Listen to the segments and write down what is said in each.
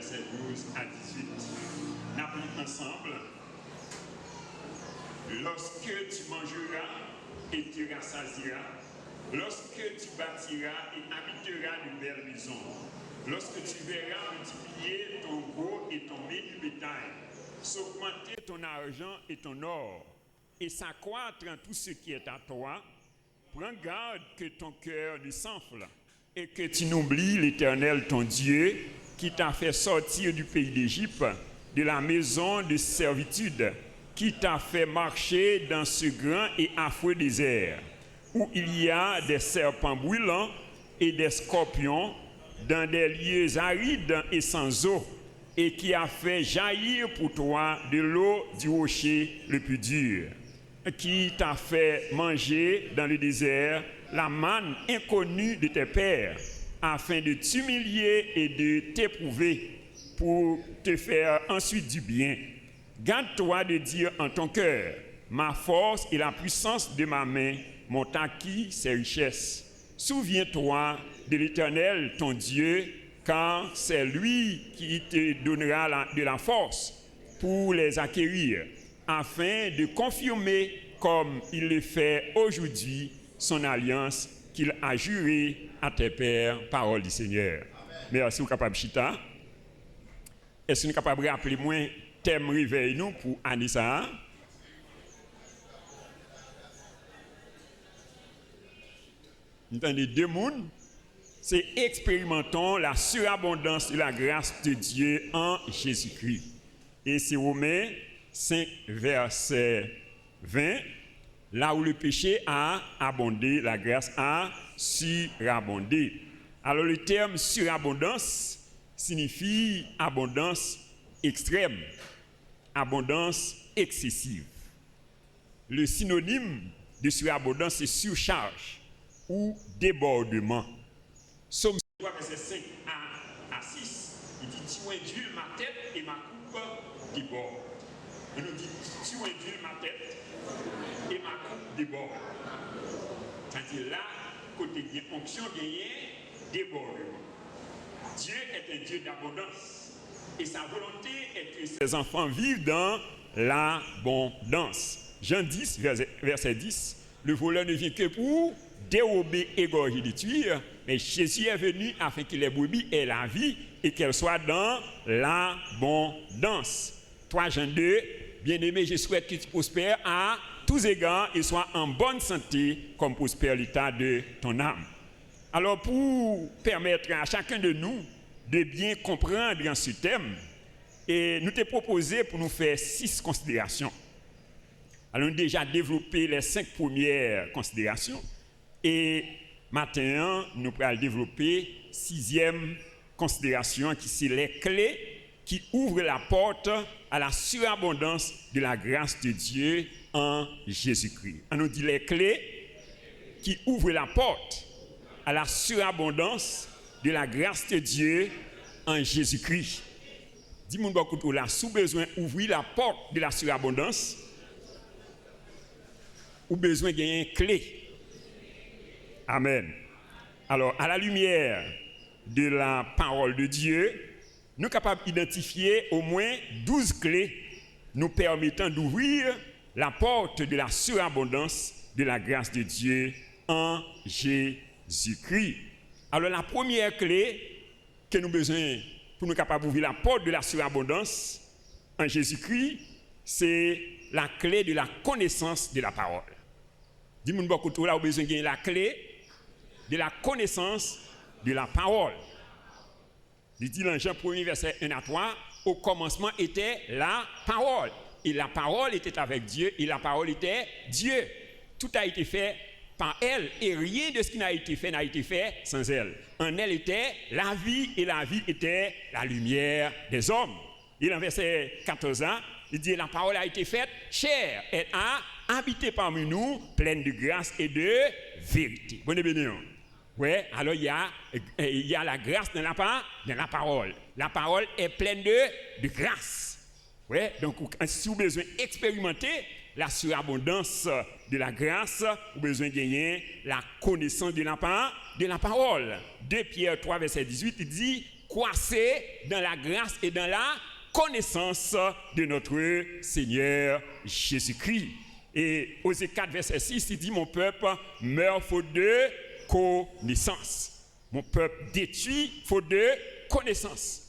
versets 12 à 18. Nous apprenons ensemble. Lorsque tu mangeras et tu rassasieras, lorsque tu bâtiras et habiteras de belles maisons, lorsque tu verras multiplier ton gros et ton menu bétail, s'augmenter ton argent et ton or, et s'accroître en tout ce qui est à toi, prends garde que ton cœur ne s'enfle et que tu n'oublies l'Éternel ton Dieu qui t'a fait sortir du pays d'Égypte, de la maison de servitude, qui t'a fait marcher dans ce grand et affreux désert, où il y a des serpents brûlants et des scorpions, dans des lieux arides et sans eau, et qui a fait jaillir pour toi de l'eau du rocher le plus dur, qui t'a fait manger dans le désert la manne inconnue de tes pères, afin de t'humilier et de t'éprouver, pour te faire ensuite du bien. Garde-toi de dire en ton cœur, ma force et la puissance de ma main m'ont acquis ces richesses. Souviens-toi de l'Éternel, ton Dieu, car c'est lui qui te donnera de la force pour les acquérir, afin de confirmer, comme il le fait aujourd'hui, son alliance qu'il a jurée à tes pères, parole du Seigneur. Merci, vous capable chita. Est-ce que nous sommes capables de rappeler moi thème réveil nous pour Anissa? Nous avons deux mondes. C'est expérimentons la surabondance de la grâce de Dieu en Jésus-Christ. Et c'est Romains 5, verset 20, là où le péché a abondé, la grâce a surabondé. Alors le terme surabondance signifie abondance extrême, abondance excessive. Le synonyme de surabondance, c'est surcharge ou débordement. Somme 3, verset 5 à 6, il dit tu induis ma tête et ma coupe déborde. Il nous dit tu induis ma tête et ma coupe déborde. C'est-à-dire là, côté de fonction, il y a débordement. Dieu est un Dieu d'abondance et sa volonté est que ses enfants vivent dans l'abondance. Jean 10, verset 10, le voleur ne vient que pour dérober, égorger, détruire, mais Jésus est venu afin que les brebis aient la vie et qu'elles soient dans l'abondance. 3 Jean 2, bien-aimé, je souhaite que tu prospères à tous égards et sois en bonne santé comme prospère l'état de ton âme. Alors, pour permettre à chacun de nous de bien comprendre ce thème, et nous t'ai proposé pour nous faire 6 considérations. Alors, nous avons déjà développé les 5 premières considérations, et maintenant, nous allons développer 6e considération, qui c'est les clés qui ouvrent la porte à la surabondance de la grâce de Dieu en Jésus-Christ. On nous dit les clés qui ouvrent la porte à la surabondance de la grâce de Dieu en Jésus-Christ. Dis-moi beaucoup là, sous besoin d'ouvrir la porte de la surabondance, ou besoin de gagner une clé. Amen. Alors, à la lumière de la parole de Dieu, nous sommes capables d'identifier au moins 12 clés nous permettant d'ouvrir la porte de la surabondance de la grâce de Dieu en Jésus-Christ. Alors la première clé que nous avons besoin pour nous capables d'ouvrir la porte de la surabondance en Jésus-Christ, c'est la clé de la connaissance de la parole. Dis-moi beaucoup tout là, vous avez besoin de gagner la clé de la connaissance de la parole. Il dit dans Jean 1er, verset 1 à 3, au commencement était la parole. Et la parole était avec Dieu, et la parole était Dieu. Tout a été fait par elle, et rien de ce qui n'a été fait sans elle. En elle était la vie, et la vie était la lumière des hommes. Et dans verset 14, il dit, la parole a été faite chair, elle a habité parmi nous, pleine de grâce et de vérité. Bonne bénédiction. Ouais, alors il y a la grâce dans la parole. La parole est pleine de grâce. Ouais, donc si vous avez besoin d'expérimenter la surabondance de la grâce, vous avez besoin de gagner la connaissance de la parole. 2 Pierre 3, verset 18, il dit, croissez dans la grâce et dans la connaissance de notre Seigneur Jésus-Christ. Et Osée 4, verset 6, il dit, mon peuple meurt faute de connaissance. Mon peuple détruit faute de connaissance.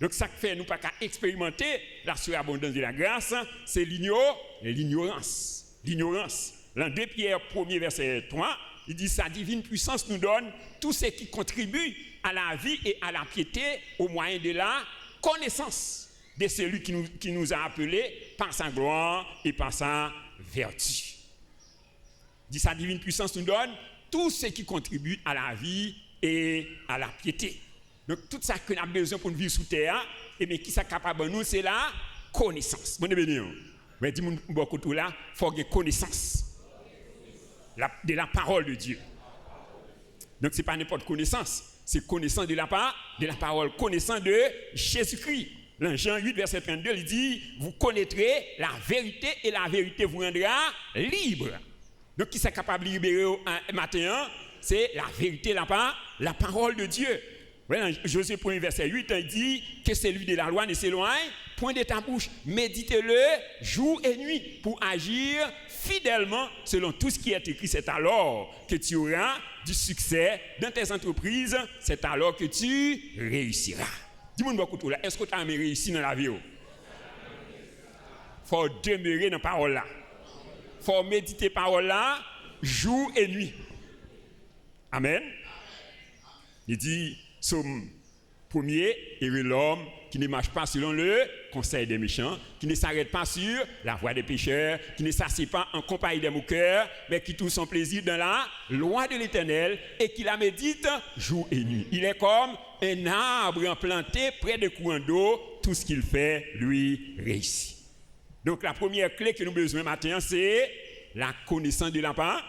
Donc ça fait nous pas qu'à expérimenter la surabondance de la grâce, c'est l'ignorance. L'ignorance. Dans 2 Pierre 1er verset 3, il dit sa divine puissance nous donne tout ce qui contribue à la vie et à la piété au moyen de la connaissance de celui qui nous a appelés par sa gloire et par sa vertu. Il dit sa divine puissance nous donne tout ce qui contribue à la vie et à la piété. Donc tout ça que nous avons besoin pour nous vivre sous terre, et bien qui est capable de nous, c'est la connaissance. Bon, mais dis-moi beaucoup tout là, il faut avoir connaissance de la parole de Dieu. Donc ce n'est pas n'importe connaissance, c'est connaissance de la parole, connaissance de Jésus-Christ. Dans Jean 8, verset 32, il dit, vous connaîtrez la vérité et la vérité vous rendra libre. Donc qui est capable de libérer un matin, c'est la vérité, la parole de Dieu. Dans Josué 1, verset 8, il dit que celui de la loi ne s'éloigne point de ta bouche. Médite-le jour et nuit pour agir fidèlement selon tout ce qui est écrit. C'est alors que tu auras du succès dans tes entreprises. C'est alors que tu réussiras. Dis-moi beaucoup là. Est-ce que tu as réussi dans la vie? Il faut demeurer dans la parole là. Il faut méditer la parole là jour et nuit. Amen. Il dit, Somme 1er, et l'homme qui ne marche pas selon le conseil des méchants, qui ne s'arrête pas sur la voie des pécheurs, qui ne s'assied pas en compagnie des moqueurs, mais qui trouve son plaisir dans la loi de l'Éternel et qui la médite jour et nuit. Il est comme un arbre planté près de courants d'eau, tout ce qu'il fait, lui, réussit. Donc la première clé que nous avons besoin maintenant, c'est la connaissance de la parole.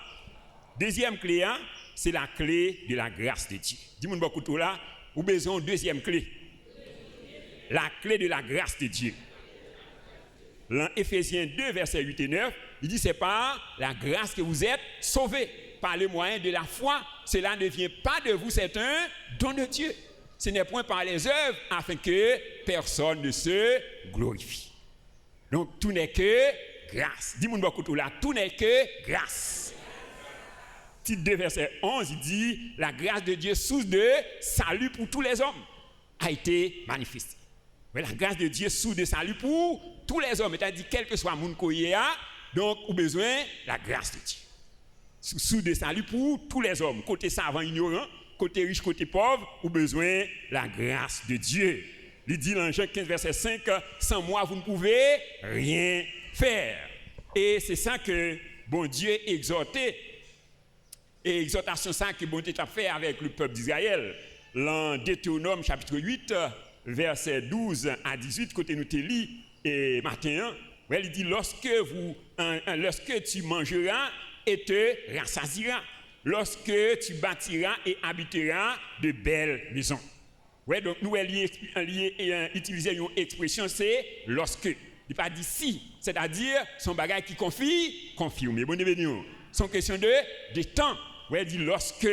Deuxième clé, c'est la clé de la grâce de Dieu. Dis-moi beaucoup tout là, vous avez besoin de deuxième clé. La clé de la grâce de Dieu. Dans Éphésiens 2, versets 8 et 9, il dit c'est par la grâce que vous êtes sauvés, par le moyen de la foi. Cela ne vient pas de vous, c'est un don de Dieu. Ce n'est point par les œuvres, afin que personne ne se glorifie. Donc tout n'est que grâce. Dis-moi beaucoup tout là, tout n'est que grâce. Titre 2, verset 11, il dit la grâce de Dieu, source de salut pour tous les hommes, a été manifestée. Mais la grâce de Dieu, source de salut pour tous les hommes. C'est-à-dire, quel que soit le monde qu'on y a, donc, on a besoin de la grâce de Dieu. Source de salut pour tous les hommes. Côté savant, ignorant, côté riche, côté pauvre, on a besoin de la grâce de Dieu. Il dit dans Jean 15, verset 5, sans moi, vous ne pouvez rien faire. Et c'est ça que bon Dieu exhortait. Et exhortation ça que bon Dieu a fait avec le peuple d'Israël. Dans Deutéronome chapitre 8, verset 12 à 18, côté nous te lit et matin, il dit lorsque tu mangeras et te rassasieras, lorsque tu bâtiras et habiteras de belles maisons. Ouais, donc nous utiliser une expression, c'est lorsque. Il n'est pas dit si, c'est-à-dire son bagage qui confirme. Bon événement. Son question de temps. Ouais, dit lorsque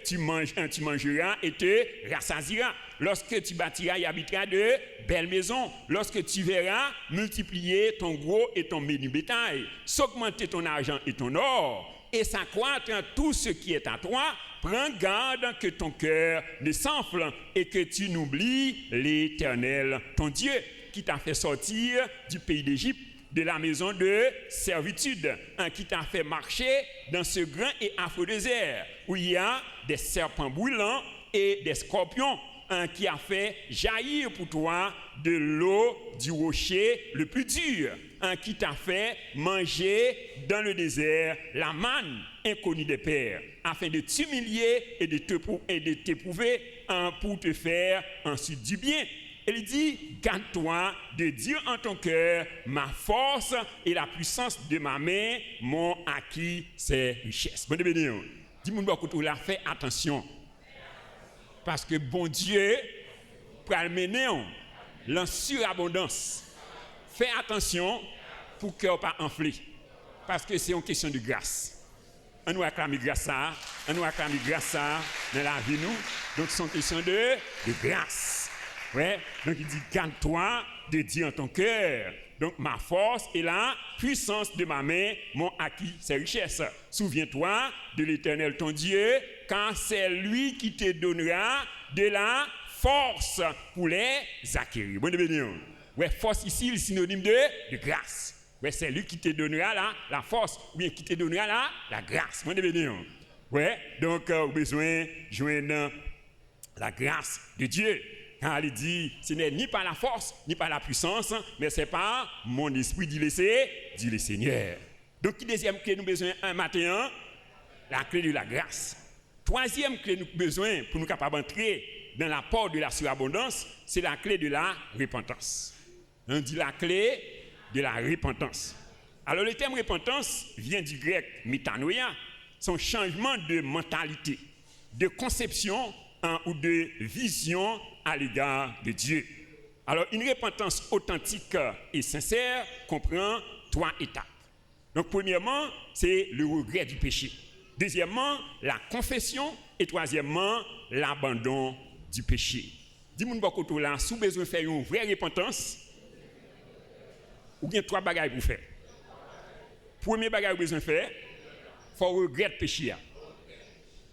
tu mangeras et te rassasieras, lorsque tu bâtiras et habiteras de belles maisons, lorsque tu verras multiplier ton gros et ton menu bétail, s'augmenter ton argent et ton or, et s'accroître tout ce qui est à toi, prends garde que ton cœur ne s'enfle et que tu n'oublies l'Éternel, ton Dieu, qui t'a fait sortir du pays d'Égypte, de la maison de servitude, qui t'a fait marcher dans ce grand et affreux désert, où il y a des serpents brûlants et des scorpions, qui a fait jaillir pour toi de l'eau du rocher le plus dur, qui t'a fait manger dans le désert la manne inconnue des pères, afin de t'humilier et de t'éprouver pour te faire ensuite du bien. Il dit, garde-toi de dire en ton cœur, ma force et la puissance de ma main m'ont acquis ces richesses. Bon béni, dis-moi beaucoup là, fais attention. Parce que bon Dieu, pour le mener en surabondance, fais attention pour que vous ne pas enfler. Parce que c'est une question de grâce. on nous acclame grâce ça, on nous acclame grâce ça dans la vie nous. Donc c'est une question de grâce. Ouais, donc il dit garde-toi de dire en ton cœur. Donc ma force et la puissance de ma main m'ont acquis ces richesses. Souviens-toi de l'Éternel ton Dieu, car c'est lui qui te donnera de la force pour les acquérir. Bon béni. Ouais, force ici, le synonyme de grâce. Ouais, c'est lui qui te donnera la force, ou bien qui te donnera la grâce. Bon béni. Ouais, donc besoin de joindre la grâce de Dieu. Quand il dit, ce n'est ni par la force, ni par la puissance, mais c'est par mon esprit, dit le Seigneur. Donc, deuxième clé, nous avons besoin un matin, la clé de la grâce. Troisième clé, nous avons besoin pour nous capables d'entrer dans l'apport de la surabondance, c'est la clé de la repentance. On dit la clé de la repentance. Alors, le terme repentance vient du grec métanoïa, son changement de mentalité, de conception ou de vision à l'égard de Dieu. Alors, une repentance authentique et sincère comprend 3 étapes. Donc, premièrement, c'est le regret du péché. Deuxièmement, la confession. Et troisièmement, l'abandon du péché. Dis-moi, beaucoup là, si vous avez besoin de faire une vraie repentance, ou bien 3 bagages pour faire. Premier bagage que vous avez besoin de faire, il faut regretter le péché.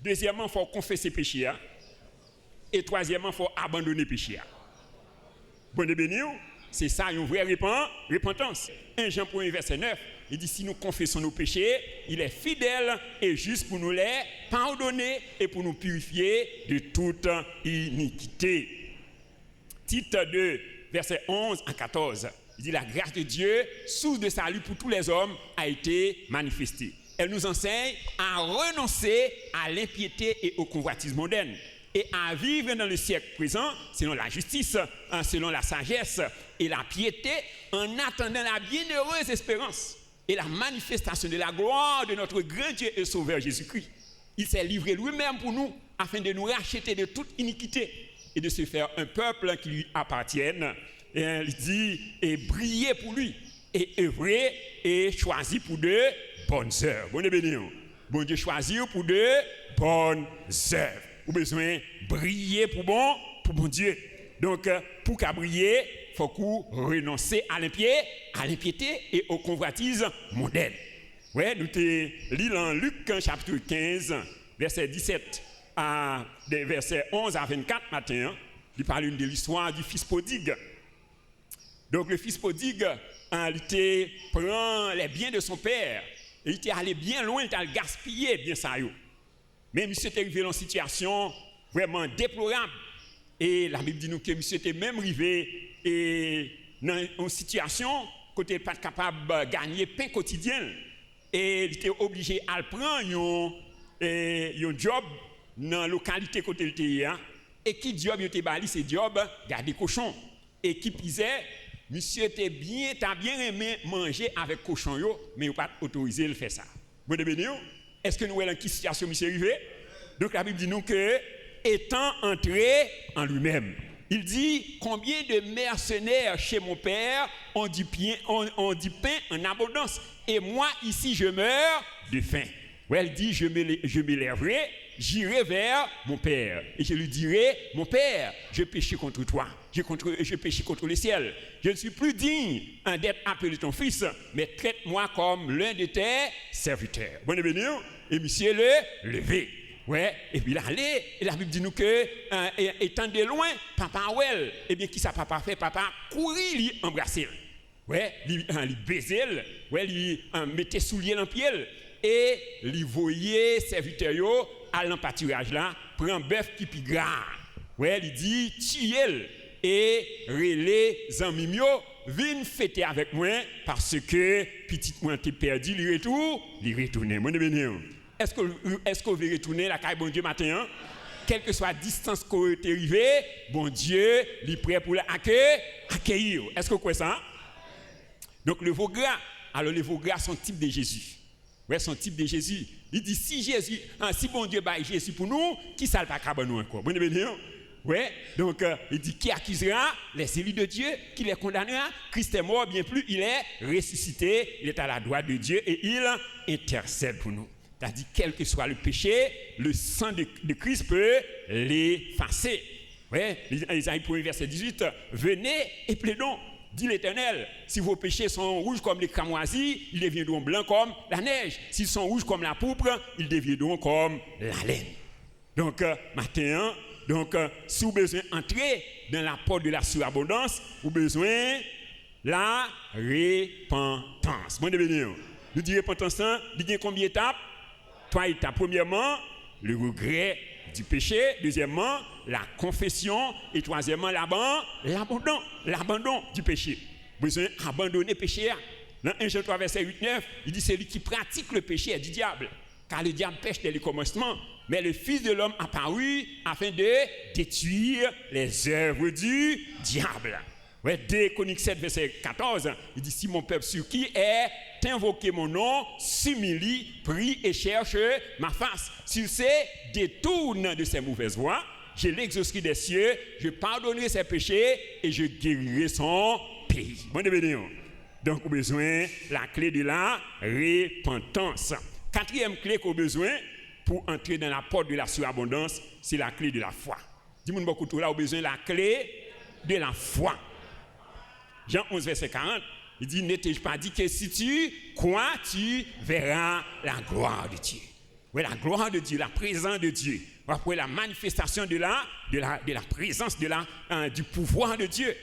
Deuxièmement, il faut confesser le péché. Et troisièmement, il faut abandonner le péché. Bon de béni, c'est ça une vraie repentance. 1 Jean 1 verset 9, il dit si nous confessons nos péchés, il est fidèle et juste pour nous les pardonner et pour nous purifier de toute iniquité. Titre 2, verset 11 à 14, il dit la grâce de Dieu, source de salut pour tous les hommes, a été manifestée. Elle nous enseigne à renoncer à l'impiété et au convoitisme mondain et à vivre dans le siècle présent selon la justice, selon la sagesse et la piété, en attendant la bienheureuse espérance et la manifestation de la gloire de notre grand Dieu et Sauveur Jésus-Christ. Il s'est livré lui-même pour nous afin de nous racheter de toute iniquité et de se faire un peuple qui lui appartienne. Et il dit, et briller pour lui, et œuvrer et choisir pour de bonnes œuvres. Bon béni. Bon Dieu choisir pour de bonnes œuvres. Vous avez besoin de briller pour bon Dieu. Donc, pour qu'à briller, il faut qu'on renonce à l'impiété et aux convoitises mondaines. Ouais, nous te lisons en Luc chapitre 15, verset 17 à verset 11 à 24 matin. Il parle de l'histoire du fils prodigue. Donc, le fils prodigue, il prend les biens de son père. Et il était allé bien loin, il a gaspillé bien ça. Mais monsieur était arrivé dans une situation vraiment déplorable. Et la Bible dit nous que monsieur était même arrivé dans une situation côté pas capable de gagner pain quotidien. Et il était obligé à prendre un job dans la localité côté il était. Et qui job il était bali, c'est job garder cochon. Et qui pisait, monsieur était bien aimé manger avec cochon yo, mais il n'a pas autorisé de faire ça. Bon de béni. Est-ce que nous voyons dans quelle situation monsieur est arrivé? Donc la Bible dit nous que, étant entré en lui-même, il dit combien de mercenaires chez mon père ont du pain en abondance, et moi ici je meurs de faim. Ouais, il dit je m'élèverai, j'irai vers mon père, et je lui dirai mon père, je péché contre toi, je péché contre le ciel. Je ne suis plus digne d'être appelé ton fils, mais traite-moi comme l'un de tes serviteurs. Bon béni, et monsieur le levé. Ouais, et puis il allait, et la Bible dit nous que, étant de loin, papa ouel, et bien qui ça papa fait? Papa courir, lui embrasser. Ouais, lui baiser, ouais, lui mettait soulier dans pied, et lui voyait serviteur yo à l'empâturage là, prend bœuf qui pi gras. Ouais, il dit tiel et relais amis yo viens fêter avec moi parce que petit moi t'ai perdu, il retourne. Mon béni. Est-ce que vous voulez retourner la caille bon Dieu matin? Quelle que soit la distance qu'on est arrivé, bon Dieu, il est prêt pour l'accueillir. Est-ce que vous croyez ça? Donc le veau gras, alors les veaux gras sont type de Jésus. Ouais, son type de Jésus. Il dit si bon Dieu baille Jésus pour nous, qui ça pas capable nous encore? Bon béni. Ouais, donc il dit qui accusera les élus de Dieu, qui les condamnera? Christ est mort, bien plus, il est ressuscité, il est à la droite de Dieu et il intercède pour nous. C'est-à-dire, quel que soit le péché, le sang de Christ peut l'effacer. Ouais, Isaïe 1, verset 18, venez et plaidons, dit l'Éternel, si vos péchés sont rouges comme les cramoisis, ils deviendront blancs comme la neige. S'ils sont rouges comme la pourpre, ils deviendront comme la laine. Donc, matin, si vous avez besoin d'entrer dans la porte de la surabondance, vous avez besoin de la repentance. Bon, nous disons repentance, il y a combien d'étapes? 3 étapes. Premièrement, le regret du péché. Deuxièmement, la confession. Et troisièmement, l'abandon du péché. Vous avez besoin d'abandonner le péché. Dans 1 Jean 3, verset 8-9, il dit celui qui pratique le péché est du diable. Car le diable pêche dès le commencement. Mais le Fils de l'homme apparut afin de détruire les œuvres du diable. Ouais, 2 Chroniques 7, verset 14, il dit si mon peuple sur qui est invoqué mon nom, s'humilie, prie et cherche ma face. S'il se détourne de ses mauvaises voies, je l'exaucerai des cieux, je pardonnerai ses péchés et je guérirai son pays. Bon, donc, on a besoin de la clé de la repentance. Quatrième clé qu'on a besoin pour entrer dans la porte de la surabondance, c'est la clé de la foi. Dis-moi beaucoup tout là, on a besoin de la clé de la foi. Jean 11, verset 40, il dit, ne t'ai-je pas dit que si tu crois, tu verras la gloire de Dieu. Oui, la gloire de Dieu, la présence de Dieu. Après la manifestation de la présence, du pouvoir de Dieu.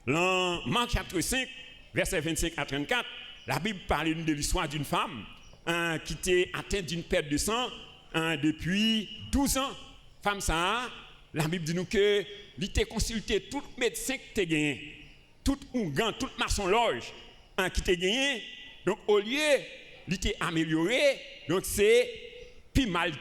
Dans Marc chapitre 5, verset 25 à 34, la Bible parle de l'histoire d'une femme qui était atteinte d'une perte de sang depuis 12 ans. Femme ça, la Bible dit nous que il était consulté tout médecin qui était gagné. Tout ougan, tout maçon loge qui t'a gagné, donc au lieu il t'est amélioré, donc c'est plus mal.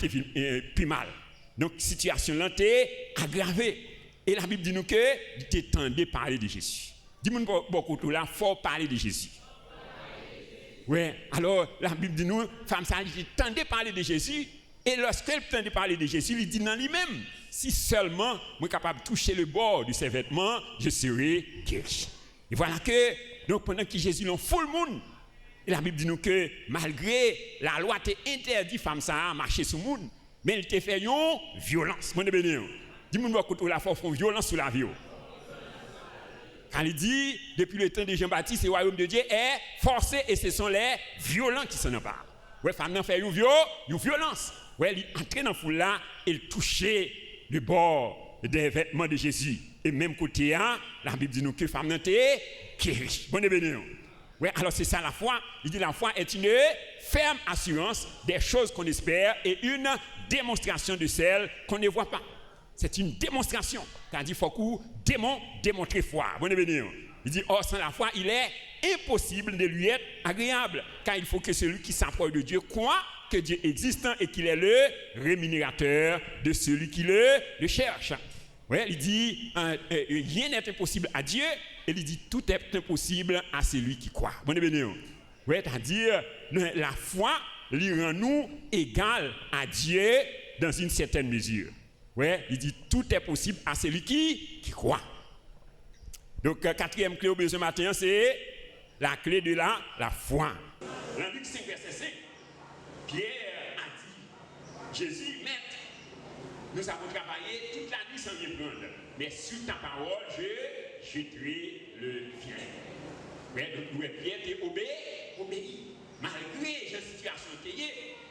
Donc situation là t'est aggravée. Et la Bible dit nous que il t'est tendu parler de Jésus. Dis-moi beaucoup tout là, faut parler de Jésus. Ouais, alors la Bible dit nous, femme ça, il tendu parler de Jésus, et lorsqu'elle tendait parler de Jésus, il dit dans lui-même, si seulement je suis capable de toucher le bord de ses vêtements, je serai guéri. Et voilà que, donc pendant que Jésus l'a full monde, et la Bible dit nous que malgré la loi t'a interdit femme ça à marcher sur le monde, mais il t'a fait une violence. Dis-moi que la fois font violence sur la vie. Quand il dit, depuis le temps de Jean-Baptiste, le royaume de Dieu est forcé et ce sont les violents qui s'en emparent. Ouais, femme n'a fait une violence. Ouais, il entrait dans la foule là, il touchait le bord des vêtements de Jésus. Et même côté là, la Bible dit nous que femme n'a été guérie. Bon béni. Ouais, alors c'est ça la foi. Il dit la foi est une ferme assurance des choses qu'on espère et une démonstration de celles qu'on ne voit pas. C'est une démonstration. C'est-à-dire qu'il faut qu'on démontrer foi. Bon béni. Il dit, or sans la foi, il est impossible de lui être agréable. Car il faut que celui qui s'approche de Dieu croit que Dieu existe et qu'il est le rémunérateur de celui qui le cherche. Ouais, il dit, rien n'est impossible à Dieu, et il dit, tout est impossible à celui qui croit. Bon béni. Ouais, c'est-à-dire, la foi lui rend nous égal à Dieu dans une certaine mesure. Ouais, il dit, tout est possible à celui qui croit. Donc, quatrième clé au besoin matin, c'est la clé de la foi. Dans Luc 5, verset 5, Pierre a dit, Jésus, maître, nous avons travaillé toute la nuit sans rien prendre, mais sur ta parole, je jetterai le filet. Ouais, donc, Pierre obéi. Malgré la situation qu'il y a,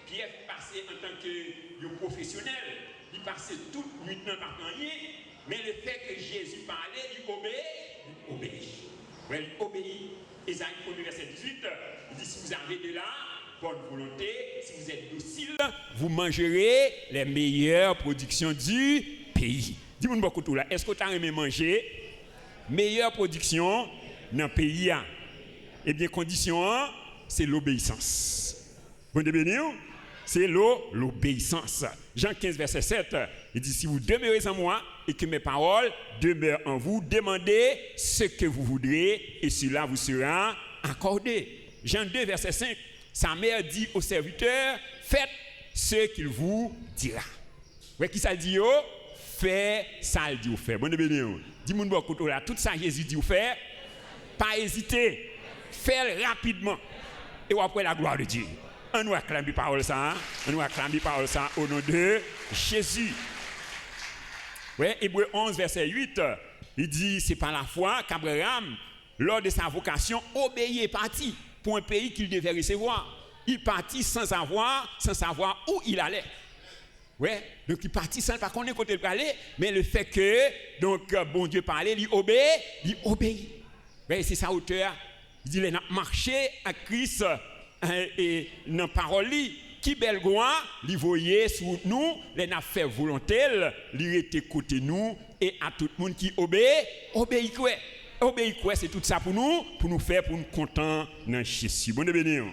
Pierre passait en tant que professionnel, il passait toute nuit dans la nuit, mais le fait que Jésus parlait, il obéit. Ouais, il obéit. Isaïe 1, verset 18, il dit, si vous avez de la bonne volonté, si vous êtes docile, vous mangerez les meilleures productions du pays. Dis-moi beaucoup tout là. Est-ce que tu as aimé manger meilleure production dans le pays? Eh bien, condition 1, c'est l'obéissance. Vous comprenez? C'est l'obéissance. Jean 15, verset 7, il dit, si vous demeurez en moi et que mes paroles demeurent en vous, demandez ce que vous voudrez et cela vous sera accordé. Jean 2, verset 5, sa mère dit au serviteur, faites ce qu'il vous dira. Ouais, qui ça dit? Fais ça, il dit au fait. Bon, dis-moi beaucoup là, tout ça Jésus dit au fait, pas hésiter, fais rapidement et après la gloire de Dieu. On nous acclame la parole ça. On nous acclame la parole ça au nom de Jésus. Ouais, Hébreux 11, verset 8, il dit, c'est par la foi qu'Abraham, lors de sa vocation, obéit et partit pour un pays qu'il devait recevoir. Il partit sans savoir où il allait. Ouais, donc il partit sans pas connaître côté il allait, mais le fait que, donc, bon Dieu parlait, il obéit. Ouais, c'est sa hauteur. Il dit, il a marché à Christ et dans la parole, qui belle gloire, il voyait sur nous, il a fait volonté, il était côté nous, et à tout le monde qui obéit quoi. Obéit quoi, c'est tout ça pour nous faire, pour nous contents dans Jésus. Bon de bénir.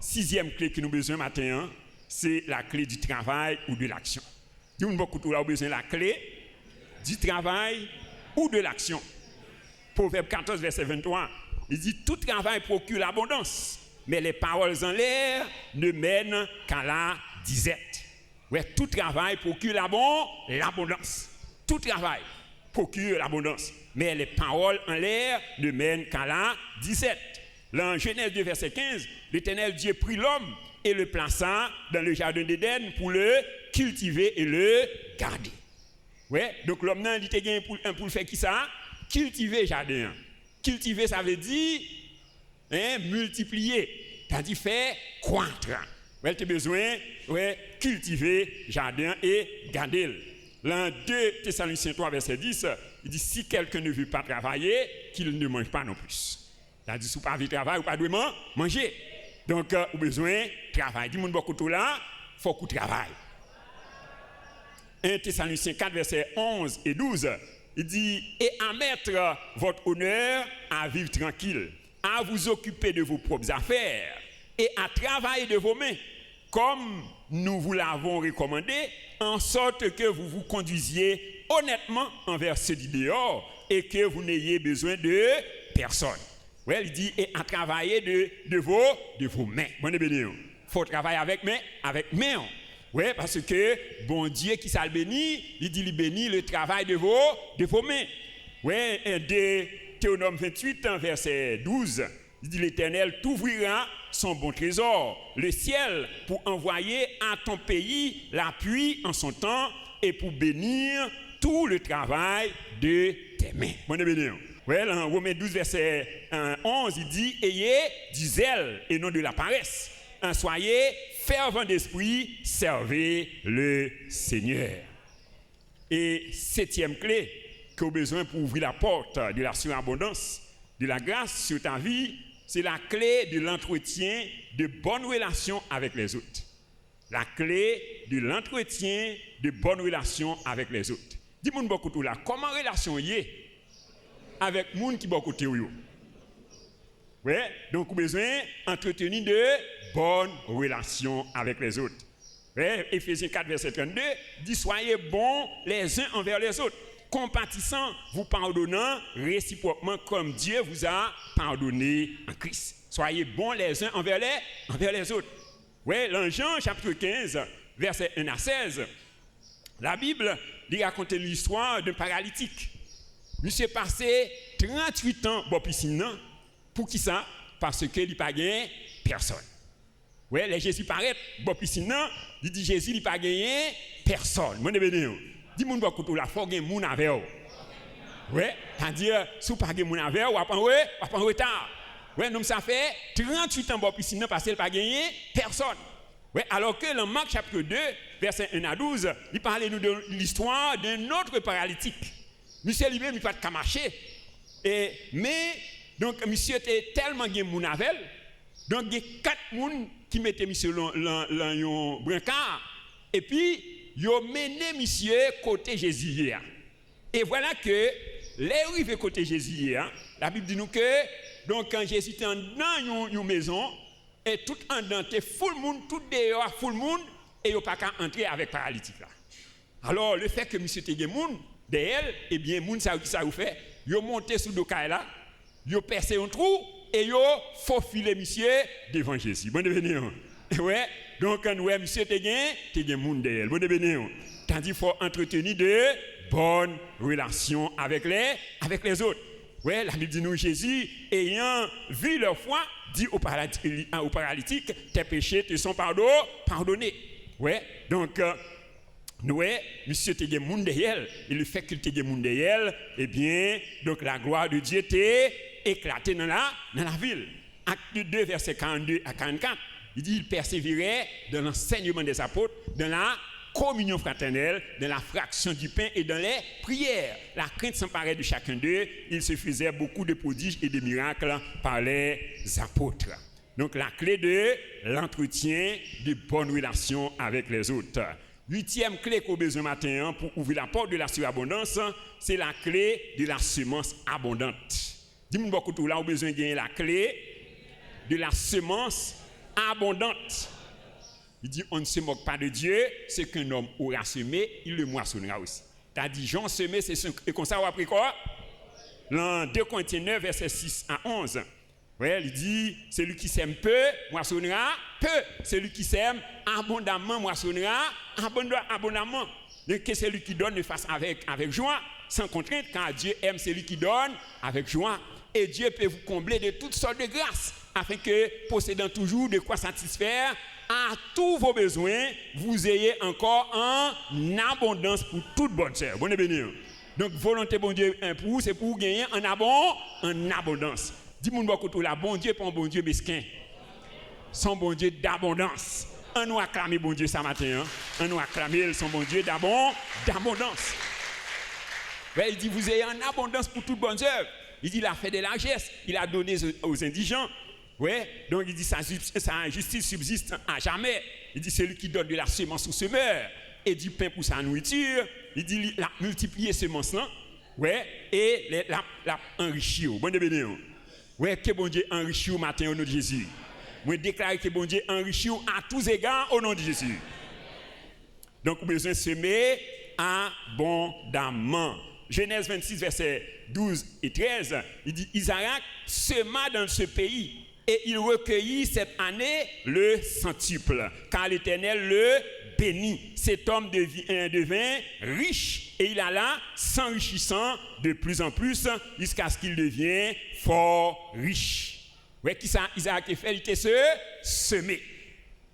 Sixième clé que nous avons besoin matin, c'est la clé du travail ou de l'action. Dis-nous beaucoup tout là, besoin de la clé du travail ou de l'action. Proverbe 14, verset 23, il dit, tout travail procure l'abondance, mais les paroles en l'air ne mènent qu'à la disette. Ouais, tout travail procure l'abondance. Tout travail procure l'abondance, mais les paroles en l'air ne mènent qu'à la disette. Dans Genèse 2, verset 15, l'Éternel Dieu prit l'homme et le plaça dans le jardin d'Éden pour le cultiver et le garder. Ouais, donc l'homme n'a dit pour le faire qui ça? Cultiver le jardin. Cultiver, ça veut dire multiplier, c'est-à-dire faire croître. Ouais, tu as besoin de cultiver le jardin et garder. Dans 2 Thessaloniciens 3, verset 10, il dit, si quelqu'un ne veut pas travailler, qu'il ne mange pas non plus. C'est-à-dire, si vous n'avez pas de travail, vous n'avez pas de manger. Donc, vous avez besoin de travail. Dis-moi beaucoup tout là, il faut qu'on travaille. 1 Thessaloniciens 4, verset 11 et 12, il dit, et à mettre votre honneur à vivre tranquille, à vous occuper de vos propres affaires et à travailler de vos mains, comme nous vous l'avons recommandé, en sorte que vous vous conduisiez honnêtement envers ceux du dehors et que vous n'ayez besoin de personne. Oui, il dit, et à travailler de vos mains. Bon, il faut travailler avec main. Oui, parce que bon Dieu qui s'est béni, il dit, il bénit le travail de vos mains. Oui, de Théonome 28, verset 12, il dit, l'Éternel t'ouvrira son bon trésor, le ciel, pour envoyer à ton pays la pluie en son temps et pour bénir tout le travail de tes mains. Bon, oui, dans Romains 12, verset 11, il dit, ayez du zèle et non de la paresse. Soyez fervents d'esprit, servez le Seigneur. Et septième clé que vous avez besoin pour ouvrir la porte de la surabondance, de la grâce sur ta vie, c'est la clé de l'entretien de bonnes relations avec les autres. La clé de l'entretien de bonnes relations avec les autres. Dis-moi beaucoup tout là, comment relation y est avec les gens qui sont beaucoup de vous? Oui, donc vous avez besoin d'entretenir de bonnes relations avec les autres. Oui, Éphésiens 4, verset 32, dit, soyez bons les uns envers les autres, compatissant, vous pardonnant réciproquement comme Dieu vous a pardonné en Christ. Soyez bons les uns envers les autres. Oui, dans Jean chapitre 15, verset 1 à 16, la Bible lui raconte l'histoire d'un paralytique. Monsieur passé 38 ans dans la piscine. Pour qui ça? Parce qu'il n'y a pas gagné personne. Oui, les Jésus paraît dans la piscine. Il dit Jésus n'a pas gagné personne. Dis-moi beaucoup la faut gagner moun avec vous. Oui, c'est-à-dire, si vous n'avez pas gagné moun avec vous, vous pas en retard. Oui, donc ça fait 38 ans dans la piscine parce qu'il n'a pas gagné personne. Oui, alors que dans Marc chapitre 2, verset 1 à 12, il parlait nous de l'histoire d'un autre paralytique. Monsieur lui-même, il n'a pas de marcher. Mais, donc, monsieur était tellement gagné moun avec, donc il y a 4 personnes qui mettaient monsieur dans un brancard, et puis, ils ont mené monsieur côté Jésus. Et voilà que, les arrivés côté Jésus, la Bible dit nous que, donc quand Jésus était dans une maison, et tout en dedans, full monde, tout dehors, full monde, et ils n'ont pas qu'à entrer avec paralytique là. Alors, le fait que monsieur était gagné moun, derrière, eh bien, moun ça vous fait, ils ont monté sur le cas là, ils ont percé un trou, et ils ont faufilé monsieur devant Jésus. Bon devenir. Ouais, donc quand ouais, monsieur t'es gagné moun derrière. Bon devenir. Tandis qu'il faut entretenir de bonnes relations avec les autres. Ouais, la Bible dit nous Jésus ayant vu leur foi dit au paralytique, tes péchés te sont pardonnés. Ouais, donc, monsieur te moun derrière, et le fait qu'il te moun derrière, eh bien, donc la gloire de Dieu t'est éclatée dans la ville. Acte 2, verset 42 à 44, il dit, il persévérait dans l'enseignement des apôtres, dans la communion fraternelle, dans la fraction du pain et dans les prières. La crainte s'emparait de chacun d'eux. Il se faisait beaucoup de prodiges et de miracles par les apôtres. Donc la clé de l'entretien de bonnes relations avec les autres. 8e clé qu'on a besoin matin pour ouvrir la porte de la surabondance, c'est la clé de la semence abondante. Dis-moi beaucoup tout là, on a besoin de gagner la clé de la semence abondante. Il dit, on ne se moque pas de Dieu, ce qu'un homme aura semé, il le moissonnera aussi. T'as dit, Jean semé, c'est ce, et comme ça, on a pris quoi? Dans 2 Corinthiens 9, verset 6 à 11. Ouais, il dit, celui qui sème peu, moissonnera peu. Celui qui sème abondamment, moissonnera abondamment. Donc, que celui qui donne le fasse avec joie, sans contrainte, car Dieu aime celui qui donne avec joie. Et Dieu peut vous combler de toutes sortes de grâces, afin que, possédant toujours de quoi satisfaire à tous vos besoins, vous ayez encore en abondance pour toute bonne œuvre. Bonne béni. Donc, volonté, bon Dieu, pour vous, c'est pour gagner en abondance. Dis-moi beaucoup tout là, bon Dieu, pas un bon Dieu mesquin. Son bon Dieu d'abondance. On nous acclame bon Dieu ce matin. Hein? On nous acclame son bon Dieu d'abondance. Ouais, il dit, vous ayez en abondance pour toute bonne œuvre. Il dit, il a fait des largesses. Il a donné aux indigents. Ouais, donc il dit sa justice subsiste à jamais. Il dit celui qui donne de la semence au semeur et du pain pour sa nourriture. Il dit il a multiplié semence là. Ouais, et la enrichi. Bon béni. Ouais, que bon Dieu enrichi au matin au nom de Jésus. Moi déclare que bon Dieu enrichi à tous égards au nom de Jésus. Donc vous avez besoin de semer abondamment. Genèse 26 verset 12 et 13, il dit Isaac sema dans ce pays. Et il recueillit cette année le centuple, car l'Éternel le bénit. Cet homme devint riche et il alla s'enrichissant de plus en plus jusqu'à ce qu'il devienne fort riche. Ouais, qui ça Isaac a fait? Il était semé.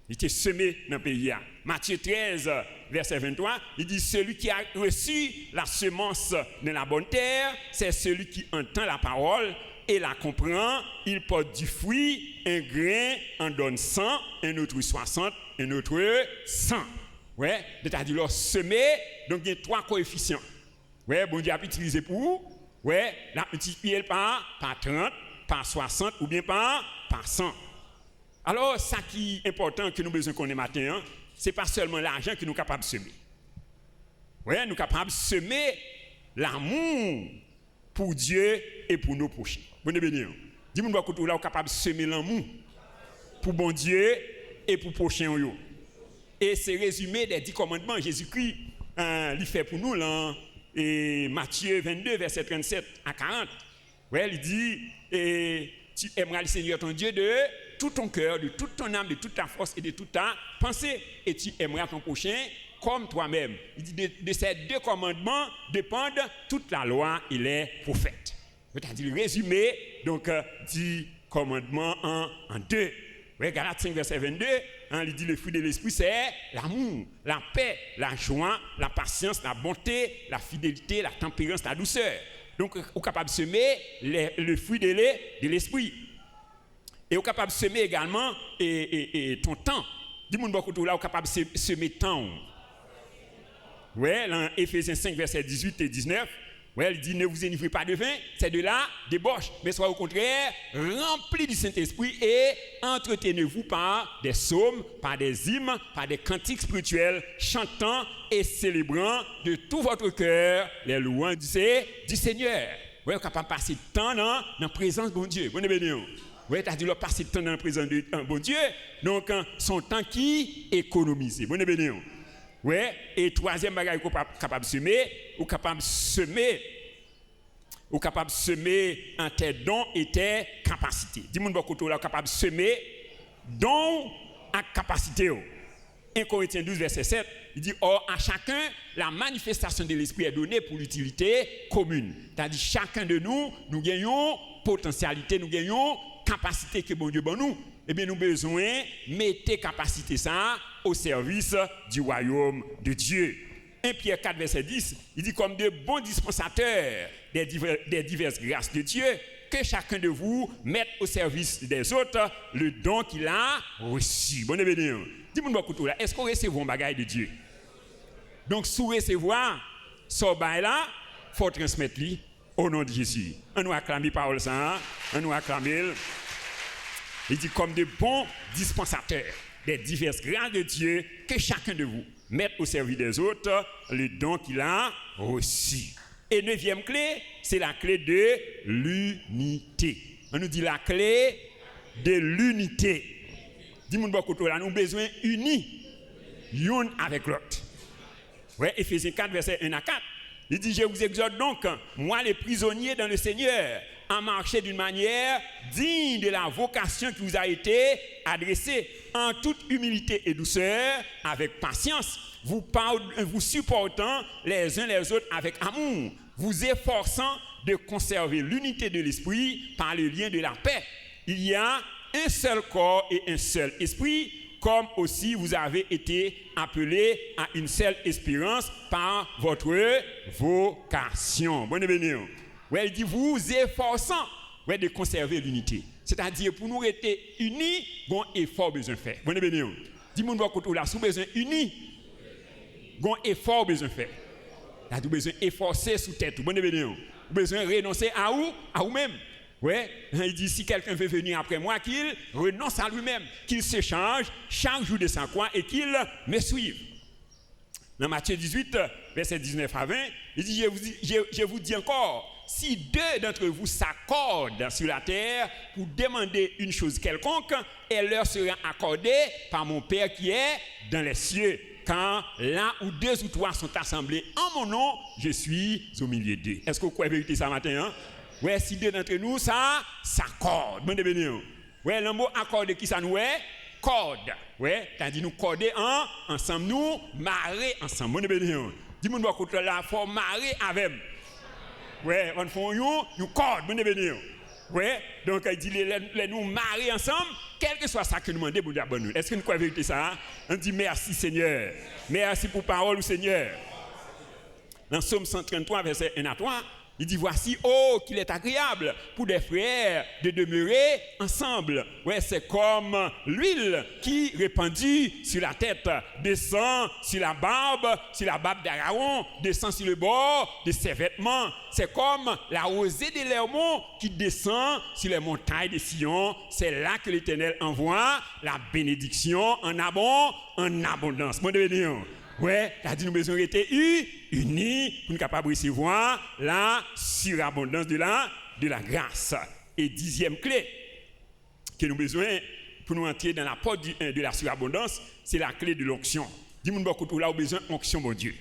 Il était semé dans le pays. Matthieu 13, verset 23, il dit celui qui a reçu la semence de la bonne terre, c'est celui qui entend la parole et la comprend, il porte du fruit, un grain en donne 100, un autre 60, un autre 100. Ouais, c'est-à-dire semer, donc il y a 3 coefficients. Ouais, bon Dieu a utilisé pour, ouais, la multiplier par 30, par 60 ou bien par 100. Alors, ça qui est important que nous besoin qu'on ait matin, hein, c'est pas seulement l'argent que nous sommes capables de semer. Ouais, nous sommes capables de semer l'amour pour Dieu et pour nos prochains. Bonne béni. Dis-moi que là, on est capable de semer l'amour pour bon Dieu et pour prochain. Et c'est résumé des 10 commandements. Jésus-Christ il fait pour nous là, et Matthieu 22, verset 37 à 40. Ouais, il dit tu aimeras le Seigneur ton Dieu de tout ton cœur, de toute ton âme, de toute ta force et de toute ta pensée. Et tu aimeras ton prochain comme toi-même. Il dit de ces 2 commandements dépendent toute la loi et les prophètes. C'est-à-dire le résumé, donc 10 commandements en 2. Ouais, Galates 5, verset 22, il dit le fruit de l'esprit, c'est l'amour, la paix, la joie, la patience, la bonté, la fidélité, la tempérance, la douceur. Donc, on est capable de semer le fruit de l'esprit. Et on est capable de semer également ton temps. Dis-moi beaucoup là, on est capable de semer temps. Ouais, dans Éphésiens 5, verset 18 et 19, ouais, il dit ne vous enivrez pas de vin, c'est de la débauche, mais soyez au contraire remplis du Saint-Esprit et entretenez-vous par des psaumes, par des hymnes, par des cantiques spirituels, chantant et célébrant de tout votre cœur les louanges du Seigneur. Ouais, on est capable de passer du temps dans la présence de bon Dieu. Bonne béni. Ouais, tu as dit de passer du temps dans la présence de bon Dieu, donc son temps qui économisé. Bonne béni. Ouais, et troisième bagage qu'on est capable de semer, ou capable de semer en tes dons et tes capacités. Dis-moi beaucoup là, capable de semer dons à capacité. 1 Corinthiens 12 verset 7, il dit or à chacun la manifestation de l'esprit est donnée pour l'utilité commune. C'est-à-dire chacun de nous gagnons potentialité, nous gagnons capacité que bon Dieu bon nous, eh bien nous besoin mettre capacité ça au service du royaume de Dieu. 1 Pierre 4 verset 10, il dit comme de bons dispensateurs des diverses grâces de Dieu, que chacun de vous mette au service des autres le don qu'il a reçu. Bon événement. Dis-moi beaucoup là, est-ce qu'on recevons un bagage de Dieu? Donc sous recevoir ce bagage là, faut transmettre lui au nom de Jésus. On nous acclame la parole ça, on nous acclame. Il dit comme de bons dispensateurs des diverses grâces de Dieu, que chacun de vous mette au service des autres le don qu'il a reçu. Et 9e clé, c'est la clé de l'unité. On nous dit la clé de l'unité. Dis-moi beaucoup là, nous avons besoin unis, l'un avec l'autre. Ouais, Éphésiens 4 verset 1 à 4. Il dit, je vous exhorte donc, moi les prisonniers dans le Seigneur, à marcher d'une manière digne de la vocation qui vous a été adressée, en toute humilité et douceur, avec patience, vous supportant les uns les autres avec amour, vous efforçant de conserver l'unité de l'esprit par le lien de la paix. Il y a un seul corps et un seul esprit, comme aussi vous avez été appelés à une seule espérance par votre vocation. Bonne bienvenue. Ouais, il dit vous efforçant de conserver l'unité. C'est-à-dire pour nous rester unis, bon effort besoin de faire. Bonne bienvenue. Dis-moi beaucoup là, sous besoin unis, bon effort besoin de faire. Là, tu besoin efforcer sous tête. Bonne bienvenue. Besoin renoncer à vous-même. Ouais, il dit si quelqu'un veut venir après moi, qu'il renonce à lui-même, qu'il se change chaque jour de sa croix et qu'il me suive. Dans Matthieu 18, verset 19 à 20, il dit je vous dis encore, si deux d'entre vous s'accordent sur la terre pour demander une chose quelconque, elle leur sera accordée par mon Père qui est dans les cieux. Quand là où deux ou trois sont assemblés en mon nom, je suis au milieu d'eux. Est-ce que vous croyez vérité ça matin? Hein? Ouais, si deux d'entre nous, ça s'accorde. Bon devenir. Ouais, le mot accorde qui ça nous est? Corde. Ouais, c'est-à-dire nous corder ensemble, nous marrer ensemble. Bon devenir. Dis-moi nous côté là, faut marrer avec. Ouais, on fait nous corde. Bon devenir. Ouais, donc il dit les nous marrer ensemble, quel que soit ça que nous demandons pour dire bonne. Est-ce que nous croyons vérité ça? On dit merci Seigneur. Merci pour parole Seigneur. Dans Psaume 133 verset 1 à 3, il dit voici, oh, qu'il est agréable pour des frères de demeurer ensemble. Ouais, c'est comme l'huile qui répandue sur la tête, descend sur la barbe d'Aaron, descend sur le bord de ses vêtements. C'est comme la rosée de l'Hermon qui descend sur les montagnes de Sion. C'est là que l'Éternel envoie la bénédiction en abondance. Mon devenir. Ouais, il a dit nous besoin d'être unis pour nous capables de recevoir la surabondance de la grâce. Et 10e clé que nous besoin pour nous entrer dans la porte de la surabondance, c'est la clé de l'onction. Dis-moi beaucoup là, au besoin d'onction, mon Dieu.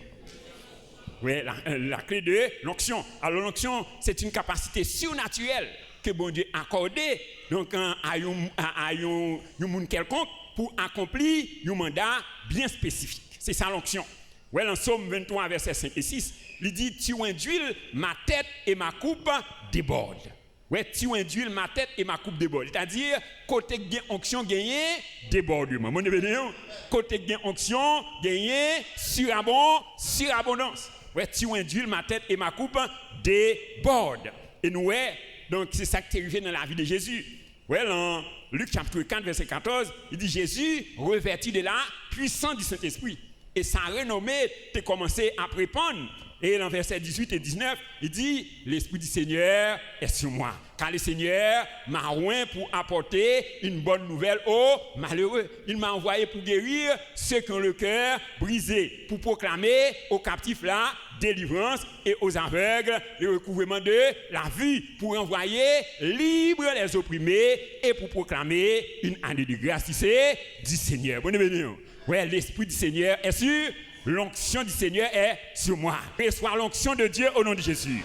Ouais, la clé de l'onction. Alors l'onction, c'est une capacité surnaturelle que bon Dieu a accordée donc à un monde quelconque pour accomplir un mandat bien spécifique. C'est ça l'onction. Ouais, dans Psaume 23, versets 5 et 6, il dit tu induis ma tête et ma coupe débordent. Ouais, tu induis ma tête et ma coupe débordent. C'est-à-dire, côté gain onction, gagner débordement. Mon événement, côté gain onction, gagner surabondance. Ouais, tu induis ma tête et ma coupe débordent. Et nous, ouais, donc c'est ça qui est arrivé dans la vie de Jésus. Ouais, dans Luc chapitre 4, verset 14, il dit Jésus revêtu de la puissance du Saint-Esprit. Et sa renommée a commencé à répandre. Et dans verset 18 et 19, il dit l'Esprit du Seigneur est sur moi. Car le Seigneur m'a oint pour apporter une bonne nouvelle aux malheureux. Il m'a envoyé pour guérir ceux qui ont le cœur brisé, pour proclamer aux captifs la délivrance et aux aveugles le recouvrement de la vue, pour envoyer libres les opprimés et pour proclamer une année de grâce du Seigneur. Bonne bienvenue. Ouais, l'Esprit du Seigneur est sur. L'onction du Seigneur est sur moi. Reçois l'onction de Dieu au nom de Jésus.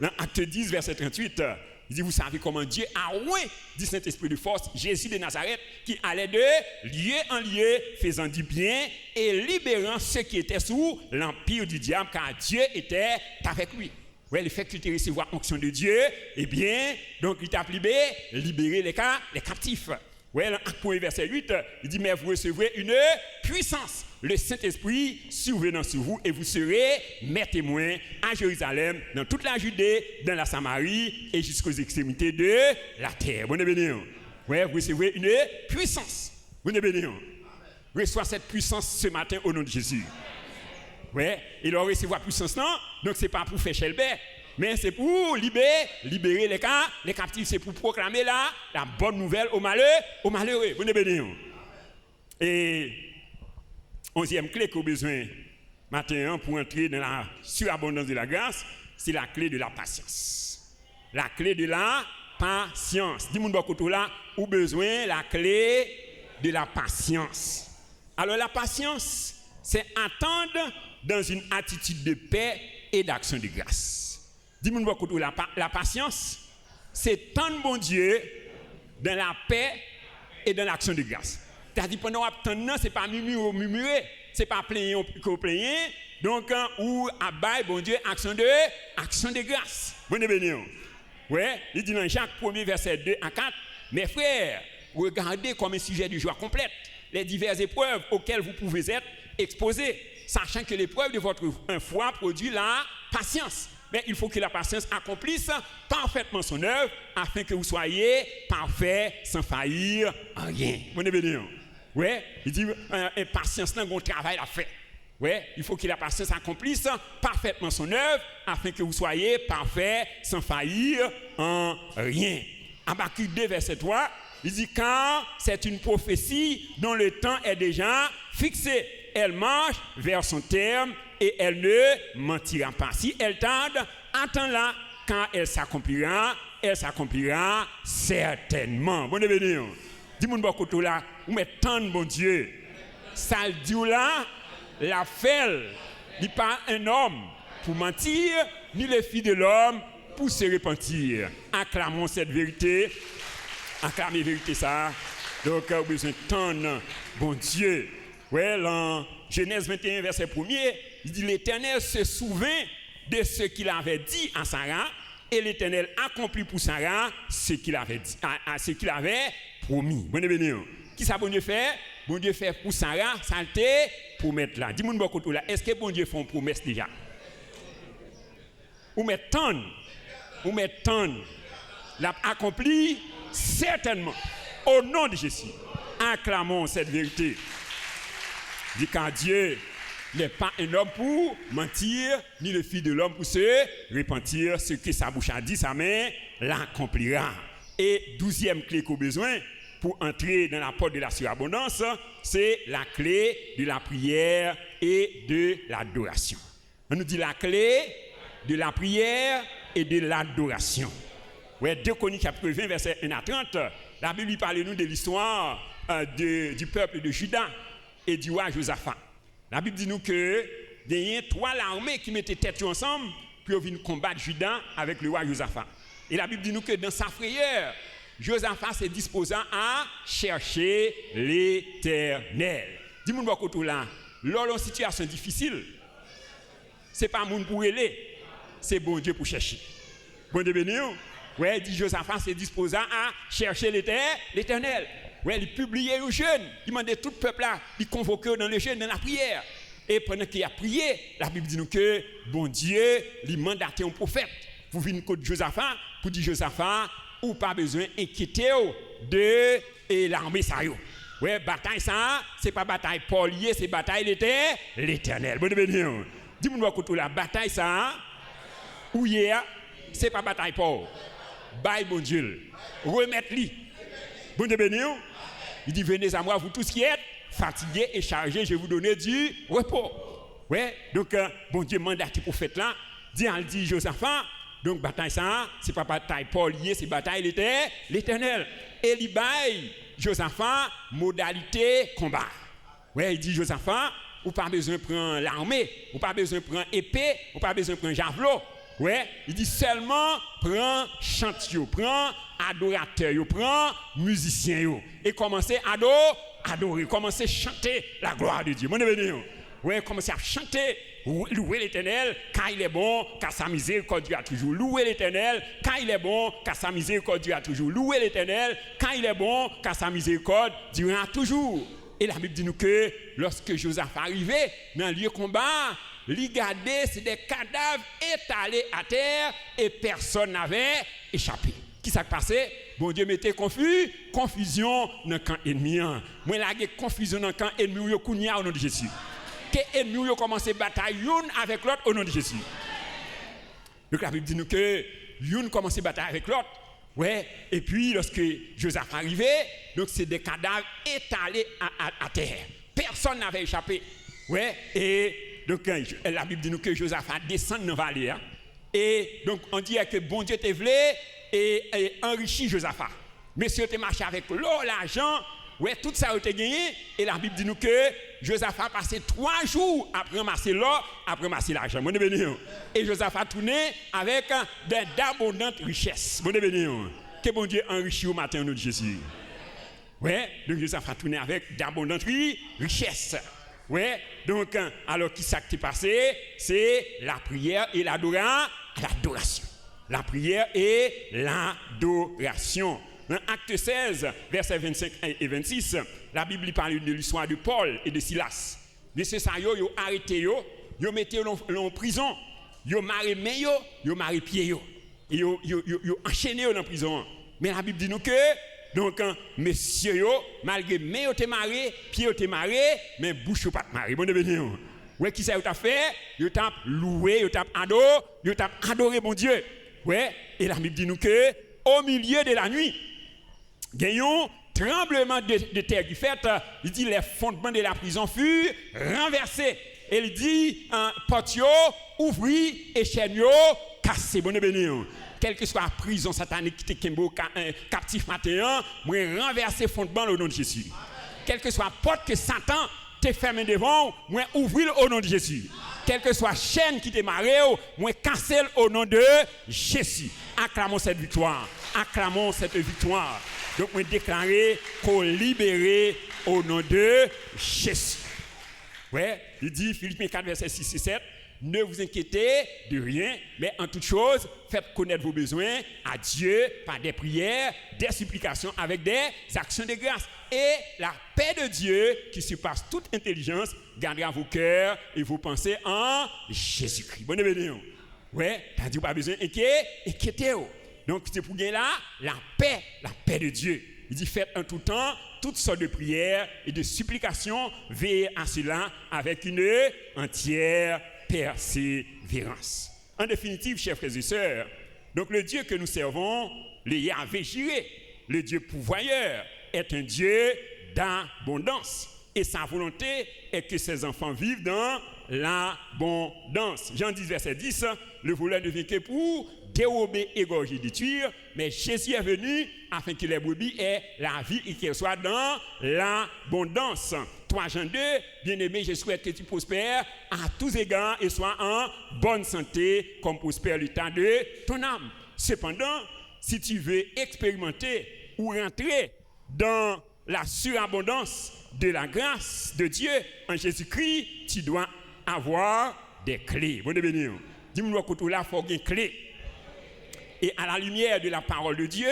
Dans Acte 10, verset 38, il dit, vous savez comment Dieu a oint du Saint-Esprit de force Jésus de Nazareth qui allait de lieu en lieu, faisant du bien et libérant ceux qui étaient sous l'empire du diable, car Dieu était avec lui. Ouais, le fait que tu aies recevoir l'onction de Dieu, eh bien, donc il t'a libéré les captifs. Ouais, dans Actes 1, verset 8, il dit, mais vous recevrez une puissance. Le Saint-Esprit survenant sur vous et vous serez mes témoins à Jérusalem, dans toute la Judée, dans la Samarie et jusqu'aux extrémités de la terre. Bon béni. Ouais, vous recevrez une puissance. Bon béni. Reçois cette puissance ce matin au nom de Jésus. Ouais, et leur recevoir puissance non, donc c'est pas pour faire chelbert, mais c'est pour libérer les captifs, c'est pour proclamer la bonne nouvelle aux malheureux. Bon béni. Et 11e clé qu'on a besoin matin pour entrer dans la surabondance de la grâce, c'est la clé de la patience. La clé de la patience. Dis-moi beaucoup là, ou besoin la clé de la patience. Alors la patience, c'est attendre dans une attitude de paix et d'action de grâce. Dis-moi beaucoup là, la patience, c'est tendre bon Dieu dans la paix et dans l'action de grâce. C'est-à-dire pendant attendre, c'est pas murmurer, c'est pas plaigner qu'on plaigner. Donc ou abaye bon Dieu action de grâce. Bon béni. Ouais, il dit dans Jacques 1er verset 2 à 4, mes frères, regardez comme un sujet de joie complète les diverses épreuves auxquelles vous pouvez être exposés, sachant que l'épreuve de votre foi produit la patience. Mais il faut que la patience accomplisse parfaitement son œuvre afin que vous soyez parfaits sans faillir en rien. Bon béni. Ouais, il dit patience n'a pas de travail à faire. Ouais, il faut que la patience accomplisse parfaitement son œuvre afin que vous soyez parfaits sans faillir en rien. Habakkuk 2 verset 3, il dit car c'est une prophétie dont le temps est déjà fixé. Elle marche vers son terme et elle ne mentira pas. Si elle tarde, attends-la, quand elle s'accomplira certainement. Bon béni. Dis-moi beaucoup là, vous mettez tant de bon Dieu. Ça le dit là, la fait, il n'est pas un homme pour mentir, ni le fils de l'homme pour se repentir. Acclamons cette vérité. Acclamez la vérité ça. Donc, vous avez besoin de tant de bon Dieu. Ouais, dans Genèse 21, verset 1er, il dit l'Éternel se souvint de ce qu'il avait dit à Sarah, et l'Éternel accomplit pour Sarah ce qu'il avait dit, ce qu'il avait promis. Bon béni. Qui ça bon Dieu fait? Bon Dieu fait pour Sarah, ça le promettre là. Dis-moi beaucoup là, est-ce que bon Dieu fait une promesse déjà? Ou met tant, l'a accompli certainement. Au nom de Jésus, acclamons cette vérité. Dit qu'en Dieu n'est pas un homme pour mentir, ni le fils de l'homme pour se repentir. Ce que sa bouche a dit, sa main l'accomplira. Et 12e clé qu'on a besoin pour entrer dans la porte de la surabondance, c'est la clé de la prière et de l'adoration. On nous dit la clé de la prière et de l'adoration. Ouais, 2 Chroniques chapitre 20, verset 1 à 30, la Bible parle nous de l'histoire du peuple de Juda et du roi Josaphat. La Bible dit nous que il y a 3 armées qui mettaient tête ensemble pour venir combattre Juda avec le roi Josaphat. Et la Bible dit nous que dans sa frayeur, Josaphat s'est disposant à chercher l'Éternel. Dis-moi beaucoup là, lors d'une situation difficile, c'est pas monde pour aller, c'est bon Dieu pour chercher. Bon Dieu béni. Ouais, dit Josaphat s'est disposant à chercher l'Éternel. Ouais, il publiait aux jeunes, il demandait tout le peuple là, il convoquait dans le jeûne, dans la prière. Et pendant qu'il a prié, la Bible dit nous que bon Dieu lui mandatait un prophète. Vous venez contre Josaphat, pour dire Josaphat, ou pas besoin d'inquiéter de l'armée ça yo. Ouais, bataille ça, c'est pas bataille Paulier, c'est bataille l'Éternel. Bon béni. Dis-moi quoi la bataille ça, ou hier, c'est pas bataille Paul. Bye bon Dieu. Remettre-lui. Bon béni. Il dit venez à moi vous tous qui êtes fatigués et chargés, je vais vous donner du repos. Ouais, donc bon Dieu mandate le prophète là, dit Josaphat. Donc bataille ça, c'est pas bataille Paulier, c'est bataille l'Éternel. Et il baille Josaphat modalité combat. Ouais, il dit Josaphat, ou pas besoin de prendre l'armée, ou pas besoin de prendre épée, ou pas besoin de prendre javelot. Ouais, il dit seulement prends chantier, prends adorateur, prends musicien et commencez à adorer, commencez à chanter la gloire de Dieu. Mon béni. Ouais, commencez à chanter louer l'Éternel, car il est bon, car sa miséricorde dure toujours. Louer l'Éternel, car il est bon, car sa miséricorde dure toujours. Louer l'Éternel, car il est bon, car sa miséricorde durera toujours. Et la Bible dit nous que lorsque Josaphat arrivait dans le lieu de combat, regardez, c'est des cadavres étalés à terre et personne n'avait échappé. Qui s'est passé? Bon Dieu mettait confusion dans le camp ennemi. Moi, là, il y a confusion dans le camp ennemi au nom de Jésus. Que l'ennemi a commencé à bataille avec l'autre au nom de Jésus. Donc la Bible dit nous que l'une commence à bataille avec l'autre. Ouais. Et puis lorsque Josaphat arrivait, donc c'est des cadavres étalés à terre. Personne n'avait échappé. Ouais. Et donc la Bible dit nous que Josaphat descend dans la vallée. Hein. Et donc on dit que bon Dieu te voulait et enrichi Josaphat. Messieurs te marché avec l'or, l'argent. Ouais, tout ça a été gagné. Et la Bible dit nous que Josaphat a passé 3 jours après ramasser l'or, après ramasser l'argent. Bon béni. Et Josaphat tourné avec d'abondantes richesses. Bon béni. Que bon Dieu enrichit au matin au nom de Jésus. Ouais, donc Josaphat tourné avec d'abondantes richesses. Ouais, donc alors qui s'est passé? C'est la prière et l'adoration. La prière et l'adoration. Dans Acte 16, versets 25 et 26, la Bible parle de l'histoire de Paul et de Silas. Mais c'est ça, ils ont arrêté, ils ont mis en prison, ils ont marré main, ils ont marré pied, ils ont enchaîné dans la prison. Mais la Bible dit nous que, donc, messieurs, malgré main ont marré, pied ont marré, mais bouche pas marré. Bon béni. Ouais, qui ça a fait? Ils ont loué, ils ont adoré mon Dieu. Ouais, et la Bible dit nous que, au milieu de la nuit, gagnons tremblement de terre qui fait, il dit les fondements de la prison furent renversés. Et il dit portio ouvri et chaîneau cassé. Bon béni. Quelle que soit la prison satanique qui te captif matin, moi renverser fondement au nom de Jésus. Quelle que soit la porte que Satan te ferme devant, moi ouvrir au nom de Jésus. Quelle que soit la chaîne qui te marre, moi casser au nom de Jésus. Acclamons cette victoire. Acclamons cette victoire. Donc, on déclarer qu'on libéré au nom de Jésus. Ouais, il dit, Philippiens 4, verset 6 et 7, ne vous inquiétez de rien, mais en toute chose, faites connaître vos besoins à Dieu par des prières, des supplications, avec des actions de grâce. Et la paix de Dieu, qui surpasse toute intelligence, gardera vos cœurs et vos pensées en Jésus-Christ. Bonne béni. Ouais, t'as dit pas besoin d'inquiéter. Donc, c'est pour gagner là, la paix de Dieu. Il dit, faites en tout temps toutes sortes de prières et de supplications, veillez à cela avec une entière persévérance. En définitive, chers frères et sœurs, donc le Dieu que nous servons, le Yahvé Jireh, le Dieu pourvoyeur, est un Dieu d'abondance. Et sa volonté est que ses enfants vivent dans l'abondance. Jean 10, verset 10, le voleur ne vient que pour dérober, égorger, détruire, mais Jésus est venu afin que les brebis aient la vie et qu'elles soient dans l'abondance. 3 Jean 2, bien-aimé, je souhaite que tu prospères à tous égards et sois en bonne santé comme prospère l'état de ton âme. Cependant, si tu veux expérimenter ou rentrer dans la surabondance de la grâce de Dieu en Jésus-Christ, tu dois avoir des clés. Bon béni. Dis-moi que tout là, il faut des clés. Et à la lumière de la parole de Dieu,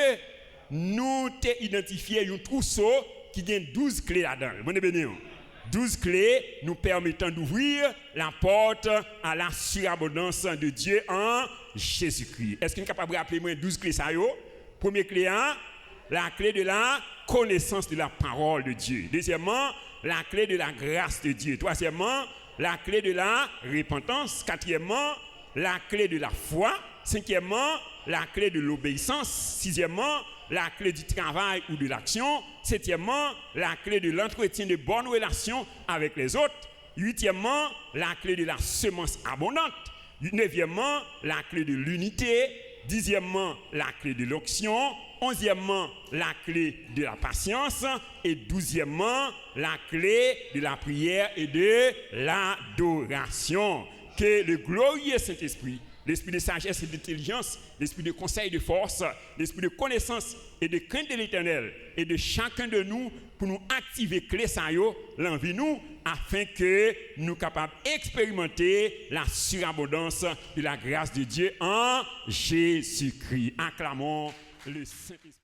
nous t'ai identifié un trousseau qui a 12 clés là-dedans. Bon béni. 12 clés nous permettant d'ouvrir la porte à la surabondance de Dieu en Jésus-Christ. Est-ce que vous êtes capable de rappeler moi 12 clés ça yo? Première clé, la clé de la connaissance de la parole de Dieu. Deuxièmement, la clé de la grâce de Dieu. Troisièmement, la clé de la repentance. Quatrièmement, la clé de la foi. Cinquièmement, la clé de l'obéissance. Sixièmement, la clé du travail ou de l'action. Septièmement, la clé de l'entretien de bonnes relations avec les autres. Huitièmement, la clé de la semence abondante. Neuvièmement, la clé de l'unité. Dixièmement, la clé de l'onction. Onzièmement, la clé de la patience. Et douzièmement, la clé de la prière et de l'adoration. Que le glorieux Saint-Esprit, l'esprit de sagesse et d'intelligence, l'esprit de conseil et de force, l'esprit de connaissance et de crainte de l'Éternel, et de chacun de nous pour nous activer clé ça yo, l'envie nous, afin que nous capables d'expérimenter la surabondance de la grâce de Dieu en Jésus-Christ. Acclamons le Saint-Esprit.